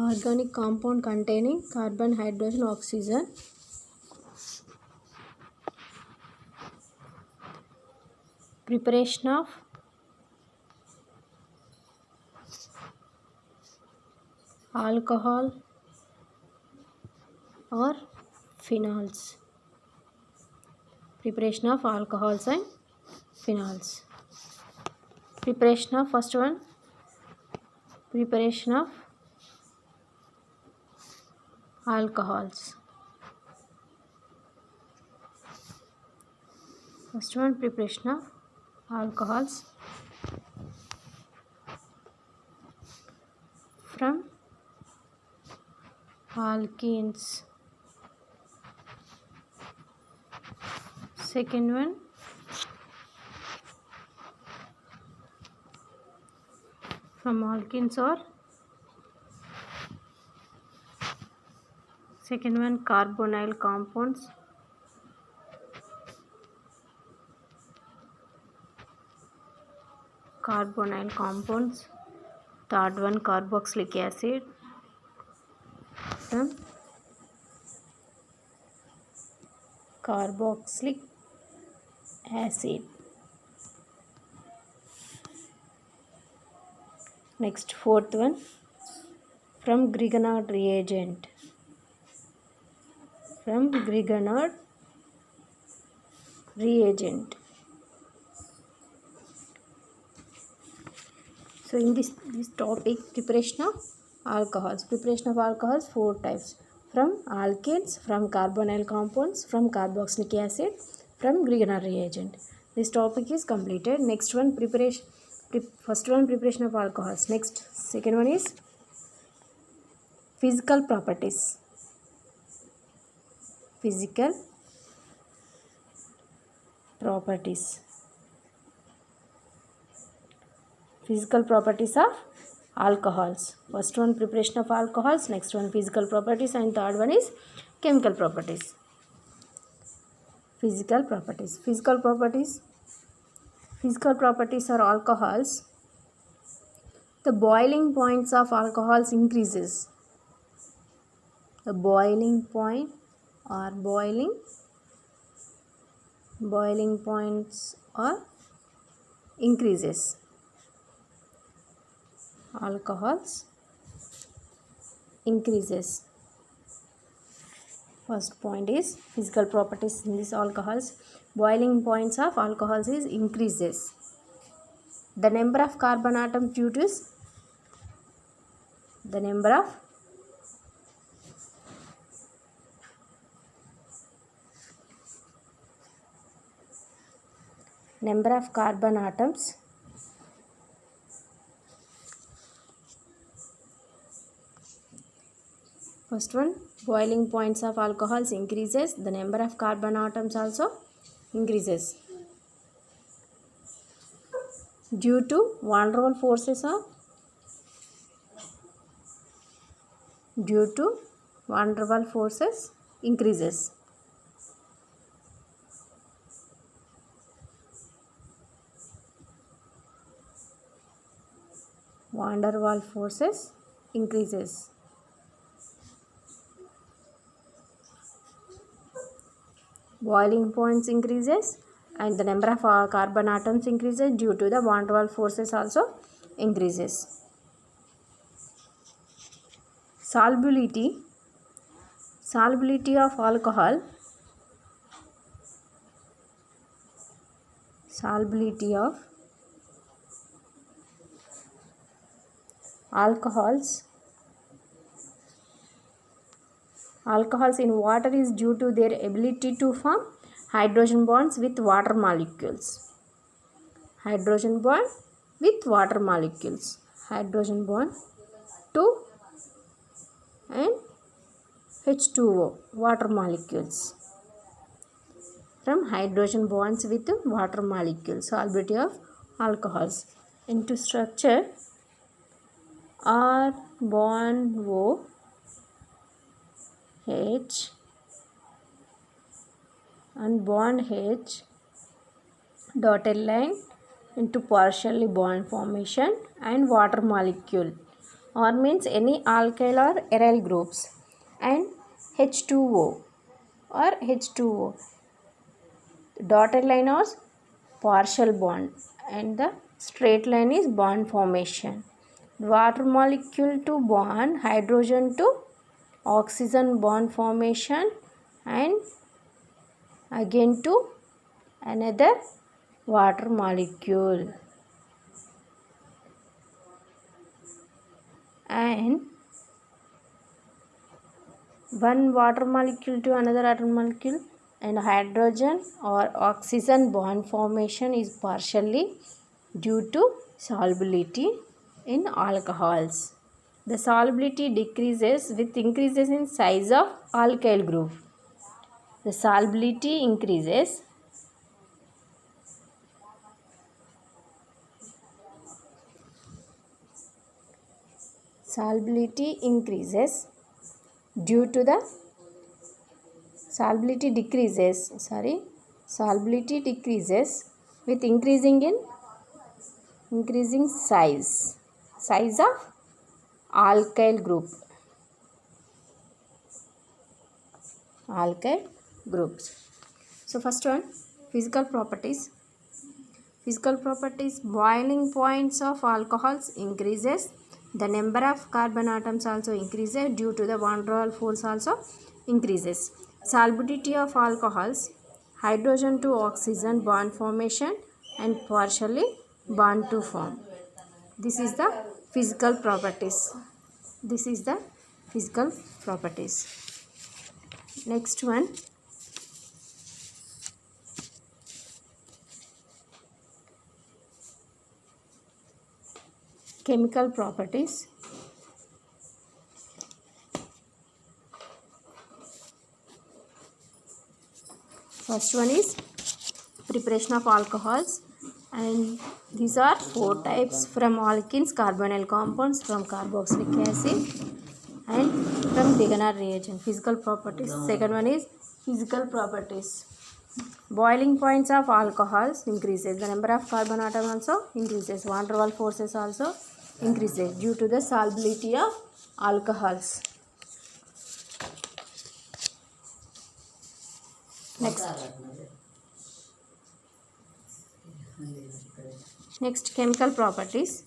Organic compound containing carbon, hydrogen, oxygen. Preparation of alcohol or phenols. Preparation of alcohols and phenols. Preparation of first one. Preparation of alcohols. First one, preparation of alcohols from alkenes. Second one, from alkenes or second one, carbonyl compounds. Carbonyl compounds. Third one, carboxylic acid from carboxylic acid. Next, fourth one, from Grignard reagent. From Grignard reagent. So in this topic, preparation of alcohols. Preparation of alcohols, 4 types. From alkanes, from carbonyl compounds, from carboxylic acid, from Grignard reagent. This topic is completed. Next one, preparation. First one, preparation of alcohols. Next, second one is physical properties. Physical properties. Physical properties of alcohols. First one, preparation of alcohols. Next one, physical properties, and third one is chemical properties. Physical properties. Physical properties. Physical properties are alcohols. The boiling points of alcohols increases. The boiling point or boiling points or increases. Alcohols increases. First point is physical properties in these alcohols. Boiling points of alcohols is increases. The number of carbon atoms due to the number of carbon atoms first one, boiling points of alcohols increases. The number of carbon atoms also increases due to van der Waals forces of van der Waals forces increases. Van der Waals forces increases. Boiling points increases and the number of carbon atoms increases due to the van der Waals forces also increases. Solubility of alcohol. Solubility of alcohols in water is due to their ability to form hydrogen bonds with water molecules. Hydrogen bond with water molecules. Hydrogen bond 2 and H2O water molecules. From hydrogen bonds with water molecules. Solubility of alcohols. Into structure, R bond O H and bond H, dotted line into partially bond formation and water molecule. or means any alkyl or aryl groups, and H2O or H2O. Dotted line is partial bond and the straight line is bond formation. Water molecule to bond, hydrogen to oxygen bond formation, and again to another water molecule, and one water molecule to another water molecule, and hydrogen or oxygen bond formation is partially due to solubility in alcohols. The solubility decreases with increases in size of alkyl group. The solubility increases due to the solubility decreases with increasing size of alkyl groups. So first one, physical properties. Boiling points of alcohols increases, the number of carbon atoms also increases due to the van der Waals force also increases. Solubility of alcohols, hydrogen to oxygen bond formation and partially bond to form. This is the physical properties. Next one, chemical properties. First one is preparation of alcohols, and these are 4 types: from alkenes, carbonyl compounds, from carboxylic acid, and from Wegener reagent. Physical properties. Second one is physical properties. Boiling points of alcohols increases, the number of carbon atoms also increases, van der Waals forces also increases due to the solubility of alcohols. Next, chemical properties.